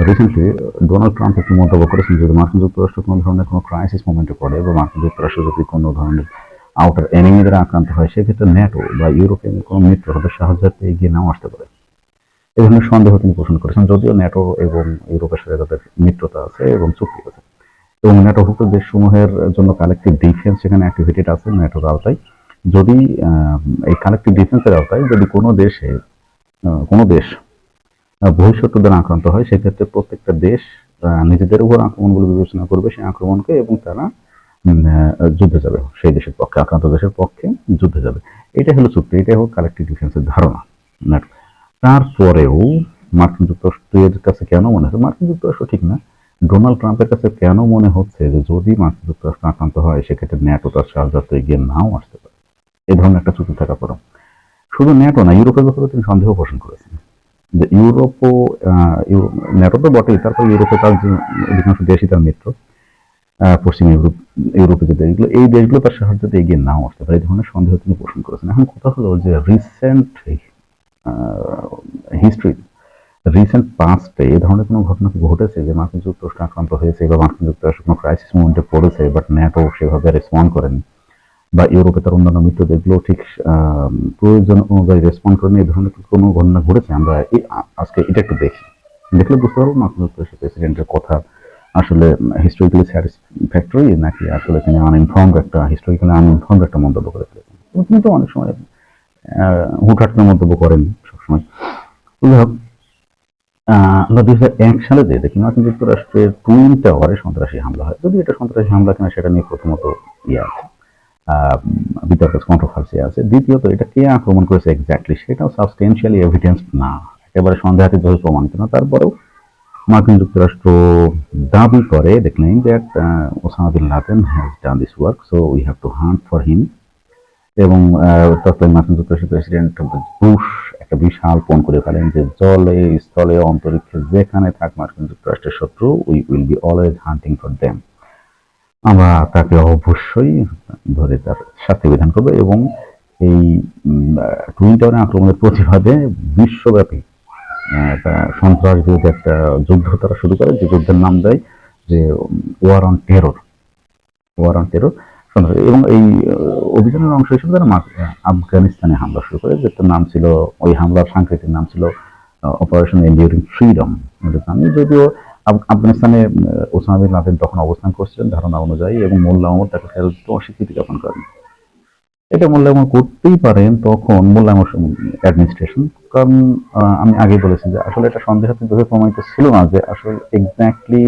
Recently Donald Trump একটি মন্তব্য করেছেন, যদি মার্কিন যুক্তরাষ্ট্র কোনো ধরনের কোনো ক্রাইসিস মোমেন্টে পড়ে বা মার্কিন যুক্তরাষ্ট্র যদি কোনো ধরনের আউটার এনিমি দ্বারা আক্রান্ত হয়, সেক্ষেত্রে ন্যাটো বা ইউরোপিয়ান কোনো মিত্র তাদের সাহায্যার্থে এগিয়ে নাও আসতে পারে। এই ধরনের সন্দেহ তিনি পোষণ করেছেন, যদিও ন্যাটো এবং ইউরোপের সাথে তাদের মিত্রতা আছে এবং চুক্তি আছে এবং ন্যাটোভুক্ত দেশসমূহের জন্য কালেকটিভ ডিফেন্স সেখানে অ্যাক্টিভেটেড আছে ন্যাটোর আওতায়। যদি এই কালেকটিভ ডিফেন্সের আওতায় যদি কোনো দেশ বহিঃশত্রুদের আক্রান্ত হয়, সেক্ষেত্রে প্রত্যেকটা দেশ নিজেদের উপর আক্রমণগুলো বিবেচনা করবে সেই আক্রমণকে, এবং তারা যুদ্ধে যাবে, সেই দেশের পক্ষে, আক্রান্ত দেশের পক্ষে যুদ্ধে যাবে। এটাই হলো চুক্তি, এটাই হলো কালেকটিভ ডিফেন্সের ধারণা। তারপরেও মার্কিন যুক্তরাষ্ট্রের কাছে কেন মনে হচ্ছে, মার্কিন যুক্তরাষ্ট্র ঠিক না, ডোনাল্ড ট্রাম্পের কাছে কেন মনে হচ্ছে যে যদি মার্কিন যুক্তরাষ্ট্র আক্রান্ত হয়, সেক্ষেত্রে ন্যাটো তার সাহায্যে এগিয়ে নাও আসতে পারে। এই ধরনের একটা চুক্তি থাকা পরেও শুধু ন্যাটো না, ইউরোপের ব্যাপারে তিনি সন্দেহ পোষণ করেছেন যে ইউরোপও ন্যাটো তো বটেই, তারপর ইউরোপে তার যে অধিকাংশ দেশই তার মিত্র, পশ্চিম ইউরোপে যে দেশগুলো, এই দেশগুলো তার সাহায্যে এগিয়ে নাও আসতে পারে। এই ধরনের সন্দেহ তিনি পোষণ করেছেন। এখন কথা হলো যে রিসেন্ট পাস্টে এই ধরনের কোনো ঘটনা কি ঘটেছে যে মার্কিন যুক্তরাষ্ট্র আক্রান্ত হয়েছে বা মার্কিন যুক্তরাষ্ট্র কোনো ক্রাইসিস মোমেন্টে পড়েছে, বাট ন্যাটো সেভাবে রেসপন্ড করেনি, বা ইউরোপে তার অন্যান্য মিত্র দেশগুলো ঠিক প্রয়োজন অনুযায়ী রেসপন্ড করেনি? এই ধরনের কোনো ঘটনা ঘটেছে? আমরা আজকে এটা একটু দেখলে বুঝতে পারবো মার্কিন যুক্তরাষ্ট্রের প্রেসিডেন্টের কথা আসলে হিস্টোরিক্যালি স্যাটিসফ্যাক্টরি নাকি আসলে তিনি হিস্টোরিক্যালি আনইনফর্মড একটা মন্তব্য করে ফেলেছেন। তিনি তো অনেক সময় হুটহাট করে মন্তব্য করেন সবসময়। আমরা 2001 সালে যে দেখি মার্কিন যুক্তরাষ্ট্রের টুইন টাওয়ারে সন্ত্রাসী হামলা হয়। যদি এটা সন্ত্রাসী হামলা কিনা সেটা নিয়ে প্রথমত আছে, বিতর্ক, কন্ট্রোভার্সি আছে। দ্বিতীয়ত, এটা কে আক্রমণ করেছে এক্স্যাক্টলি সেটাও সাবস্টেন্সিয়ালি এভিডেন্স না, একেবারে সন্দেহাতীতভাবে প্রমাণিত না। তারপরেও মার্কিন যুক্তরাষ্ট্র দাবি করে, দেখলেন that Osama bin Laden has done this work, so we have to hunt for him. এবং তৎকালীন মার্কিন যুক্তরাষ্ট্রের প্রেসিডেন্ট বুশ একটা বিশাল ফোন করে ফেলেন যে জলে, স্থলে, অন্তরিক্ষে যেখানে থাক মার্কিন যুক্তরাষ্ট্রের শত্রু, we will be always hunting for them. আমরা তাকে অবশ্যই ধরে তার শাস্তি বিধান করবো। এবং এই টুইন টাওয়ারে আক্রমণের প্রতিবাদে বিশ্বব্যাপী সন্ত্রাস বিরোধী একটা যুদ্ধ তারা শুরু করে, যে যুদ্ধের নাম দেয় যে ওয়ার অন টেরর। এবং এই অভিযানের অংশ হিসেবে তারা আফগানিস্তানে হামলা শুরু করে, যেটার নাম ছিল, ওই হামলার সাংকেতিক নাম ছিল অপারেশন এনডিউরিং ফ্রিডম। যদিও আফগানিস্তানে ওসামা বিন লাদেন তখন অবস্থান করছিলেন ধারণা অনুযায়ী, এবং মোল্লা ওমর তাকে ফেরত অস্বীকৃতি জ্ঞাপন করেন। এটা মোল্লা ওমর করতেই পারেন তখন, মোল্লা ওমর অ্যাডমিনিস্ট্রেশন, কারণ আমি আগে বলেছি যে আসলে এটা সন্দেহাতীতভাবে প্রমাণিত ছিল না যে আসলে এক্স্যাক্টলি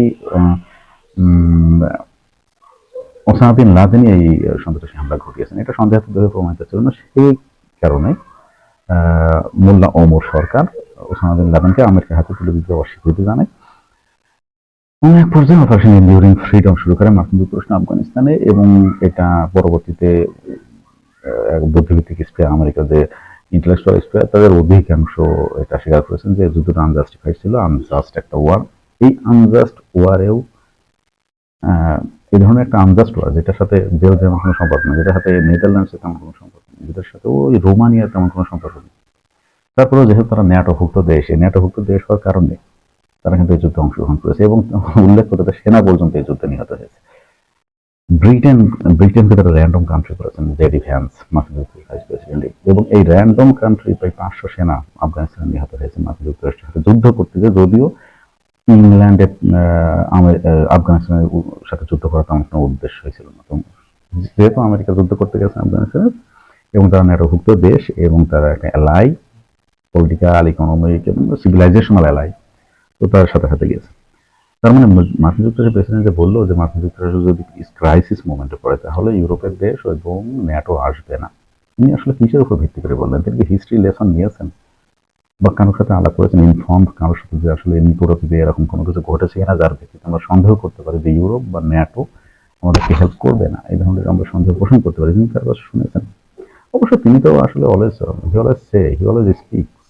ওসামা বিন লাদেনই এই সন্ত্রাসী হামলা ঘটিয়েছেন। এটা সন্দেহাতীতভাবে প্রমাণিত ছিল না, সেই কারণে মোল্লা ওমর সরকার ওসামা বিন লাদেনকে আমেরিকার হাতে তুলে দিতে অস্বীকৃতি জানায়। এক পর্যায়ে অপারেশন এনডিউরিং ফ্রিডম শুরু করে মার্কিন যুক্তরাষ্ট্র আফগানিস্তানে, এবং এটা পরবর্তীতে বুদ্ধিভিত্তিক স্পেয়ার, আমেরিকার যে ইন্টেলেকচুয়াল স্পেয়ার, তাদের অধিকাংশ এটা স্বীকার করেছেন যে যুদ্ধটা আনজাস্টিফাইড ছিল, আনজাস্ট একটা ওয়ার। এই আনজাস্ট ওয়ারেও এই ধরনের একটা আনজাস্ট ওয়ার, যেটার সাথে বেলজিয়ামের কোনো সম্পর্ক নেই, যেটার সাথে নেদারল্যান্ডসের তেমন কোনো সম্পর্ক নেই, যেটার সাথে ওই রোমানিয়ার তেমন কোনো সম্পর্ক নেই, তারপরেও যেহেতু তারা ন্যাটোভুক্ত দেশ, এই ন্যাটোভুক্ত দেশ হওয়ার কারণে তারা কিন্তু এই যুদ্ধে অংশগ্রহণ করেছে, এবং উল্লেখ করতে সেনা পর্যন্ত এই যুদ্ধে নিহত হয়েছে। ব্রিটেনকে তারা র্যান্ডম কান্ট্রি করেছেন, জেডি ভ্যান্স মার্কিন যুক্তরাষ্ট্রের ভাইস প্রেসিডেন্ট, এবং এই র্যান্ডম কান্ট্রি প্রায় 500 সেনা আফগানিস্তানে নিহত হয়েছে মার্কিন যুক্তরাষ্ট্রের সাথে যুদ্ধ করতে গিয়ে। যদিও ইংল্যান্ডে আফগানিস্তানের সাথে যুদ্ধ করার তেমন কোনো উদ্দেশ্য হয়েছিল না, তো যেহেতু আমেরিকা যুদ্ধ করতে গেছে আফগানিস্তানে, এবং তারা ন্যাটোভুক্ত দেশ, এবং তারা একটা এলাই, পলিটিক্যাল, ইকোনমিক এবং সিভিলাইজেশনাল এলাই, তো তার সাথে সাথে গেছে। তার মানে মার্কিন যুক্তরাষ্ট্রের প্রেসিডেন্ট যে বললো যে মার্কিন যুক্তরাষ্ট্র যদি ক্রাইসিস মোমেন্টে পড়ে তাহলে ইউরোপের দেশ এবং ন্যাটো আসবে না, তিনি আসলে কিসের উপর ভিত্তি করে বললেন? তিনি কি হিস্ট্রি লেসন নিয়েছেন বা কারোর সাথে আলাপ করেছেন, ইনফর্ম কারোর সাথে যে আসলে নিকটে এরকম কোনো কিছু ঘটেছে কিনা যার ভিত্তিতে আমরা সন্দেহ করতে পারি যে ইউরোপ বা ন্যাটো আমাদেরকে হেল্প করবে না, এই ধরনের আমরা সন্দেহ পোষণ করতে পারি? তিনি তার কথা শুনেছেন? অবশ্য তিনি তো আসলে always স্পিকস,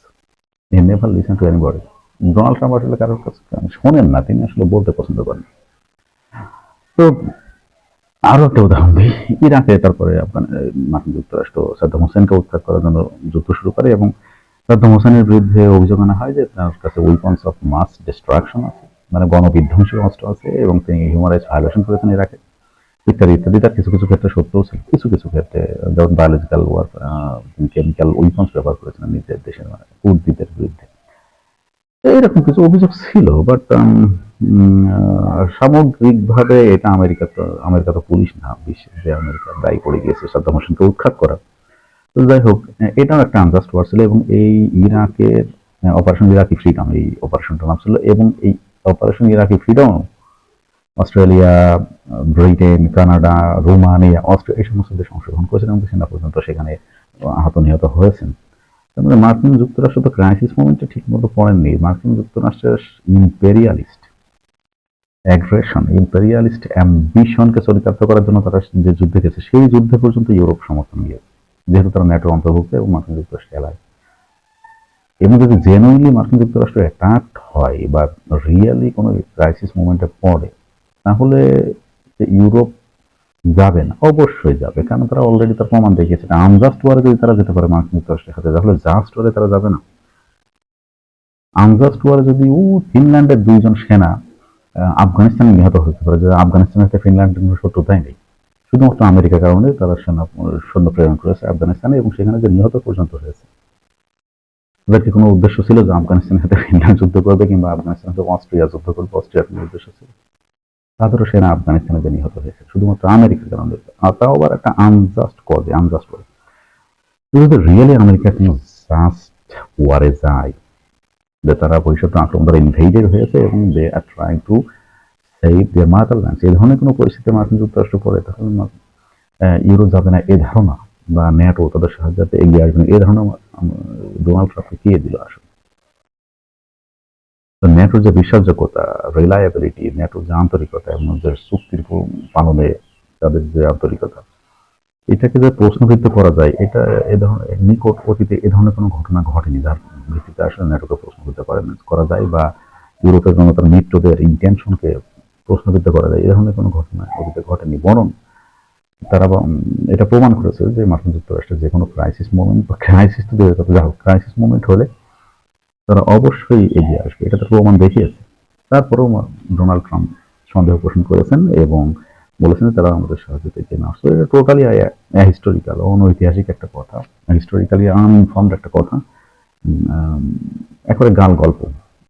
he never listen to anybody. Donald Trump আসলে কারোর কাছে শোনেন না, তিনি আসলে বলতে পছন্দ করেন। তো আরো একটা উদাহরণ দিই, ইরাকে তারপরে মার্কিন যুক্তরাষ্ট্র সাদ্দাম হোসেনকে উৎখাত করার জন্য যুদ্ধ শুরু করে, এবং সাদ্দাম হোসেনের বিরুদ্ধে অভিযোগ আনা হয় যে তার কাছে ওয়েপন্স অফ মাস ডিস্ট্রাকশন আছে, মানে গণবিধ্বংসী অস্ত্র আছে এবং তিনি হিউম্যান রাইটস ভায়োলেশন করেছেন ইরাকে, ইত্যাদি ইত্যাদি। তার কিছু কিছু ক্ষেত্রে সত্যও ছিল, কিছু কিছু ক্ষেত্রে যেমন বায়োলজিক্যাল ওয়ার, কেমিক্যাল উইপন্স ব্যবহার করেছিলেন নিজের দেশের মানে কুর্দিদের বিরুদ্ধে। এইরকম কিছু অভিযোগ ছিল, বাট সামগ্রিকভাবে এটা আমেরিকা তো পুলিশ না বিশ্বের, যে আমেরিকা দায়ী পড়ে গিয়েছে সাদ্দাম হোসেনকে উৎখাত করা। তো যাই হোক, এটাও একটা আনজাস্ট ওয়ার ছিল এবং এই ইরাকের অপারেশন ইরাকি ফ্রিডম, এই অপারেশনটার নাম ছিল, এবং এই operation Iraqi freedom Australia, Britain, Canada, Romania, Austria এই সমস্ত দেশ অংশগ্রহণ করেছেন এবং সেনা পর্যন্ত সেখানে আহত নিহত হয়েছেন। তার মানে মার্কিন যুক্তরাষ্ট্র তো ক্রাইসিস মোমেন্টে ঠিক মতো পড়েননি। মার্কিন যুক্তরাষ্ট্রের ইম্পেরিয়ালিস্ট অ্যাগ্রেশন, ইম্পেরিয়ালিস্ট অ্যাম্বিশনকে চরিতার্থ করার জন্য তারা যে যুদ্ধে গেছে, সেই যুদ্ধে পর্যন্ত ইউরোপ সমর্থন দিয়েছে, যেহেতু তারা ন্যাটোর অন্তর্ভুক্ত এবং মার্কিন যুক্তরাষ্ট্র এলাকায়। এবং যদি জেনুইনলি মার্কিন যুক্তরাষ্ট্র অ্যাটাকড হয় বা রিয়েলি কোনো ক্রাইসিস মোমেন্টে পড়ে, তাহলে ইউরোপ যাবে না, অবশ্যই যাবে, কারণ তারা অলরেডি তার প্রমাণ দেখিয়েছে। আনজাস্ট ওয়ারে যদি তারা যেতে পারে মার্কিন যুক্তরাষ্ট্রের সাথে, তাহলে জাস্ট ওয়ারে তারা যাবে না। আনজাস্ট ওয়ারে যদি ফিনল্যান্ডের 2 জন সেনা আফগানিস্তানে নিহত হতে পারে, যে আফগানিস্তানের সাথে ফিনল্যান্ডের কোনো শত্রুতাই নেই, শুধুমাত্র আমেরিকার কারণে তারা সৈন্য প্রেরণ করেছে আফগানিস্তানে এবং সেখানে যে নিহত পর্যন্ত হয়েছে। তাদের কি কোনো উদ্দেশ্য ছিল যে আফগানিস্তানের সাথে ফিনল্যান্ড যুদ্ধ করবে কিংবা আফগানিস্তানের সাথে অস্ট্রিয়া যুদ্ধ করবে? অস্ট্রিয়ার কোনো উদ্দেশ্য ছিল? তাদেরও সেনা আফগানিস্তানে যে নিহত হয়েছে শুধুমাত্র আমেরিকার কারণে, আর তাও আবার একটা আনজাস্ট কজে, আনজাস্ট ওয়ারে। যদি রিয়েলি আমেরিকা কোনো জাস্ট ওয়ারে যায়, যে তারা ভবিষ্যতে আক্রমণ দ্বারা ইনভেডেড হয়েছে এবং they are trying to save their motherland, এই ধরনের কোনো পরিস্থিতি মার্কিন যুক্তরাষ্ট্র পড়ে, তাহলে ইউরো যাবে না এ ধারণা, বা ন্যাটো তাদের সাহায্যে এগিয়ে আসবে না এ ধারণা ডোনাল্ড ট্রাম্পকে কে দিল আসলে? ন্যাটোর যে বিশ্বাসযোগ্যতা, রিলায়েবিলিটি, ন্যাটোর যে আন্তরিকতা এবং যে চুক্তির পালনে তাদের যে আন্তরিকতা, এটাকে যে প্রশ্নবিদ্ধ করা যায়, এটা এ ধরনের নিকট অতীতে এ ধরনের কোনো ঘটনা ঘটেনি যার ভিত্তিতে আসলে ন্যাটোকে প্রশ্নবিদ্ধ করা যায় বা ইউরোপের জনতার মিত্রদের ইন্টেনশনকে প্রশ্নবিদ্ধ করা যায়, এ ধরনের কোনো ঘটনা অতীতে ঘটেনি। বরং তারা এটা প্রমাণ করেছে যে মার্কিন যুক্তরাষ্ট্রের যে কোনো ক্রাইসিস মোমেন্ট, বা ক্রাইসিস তো দূরের কথা, যা হোক ক্রাইসিস মোমেন্ট হলে তারা অবশ্যই এগিয়ে আসবে, এটা তো প্রমাণ দেখিয়েছে। তারপরেও ডোনাল্ড ট্রাম্প সন্দেহ পোষণ করেছেন এবং বলেছেন তারা আমাদের সাহায্যতে এগিয়ে না আসছে। এটা টোটালি হিস্টোরিক্যাল, অনৈতিহাসিক একটা কথা, হিস্টোরিক্যালি আনইনফর্মড একটা কথা, একেবারে গাল গল্প।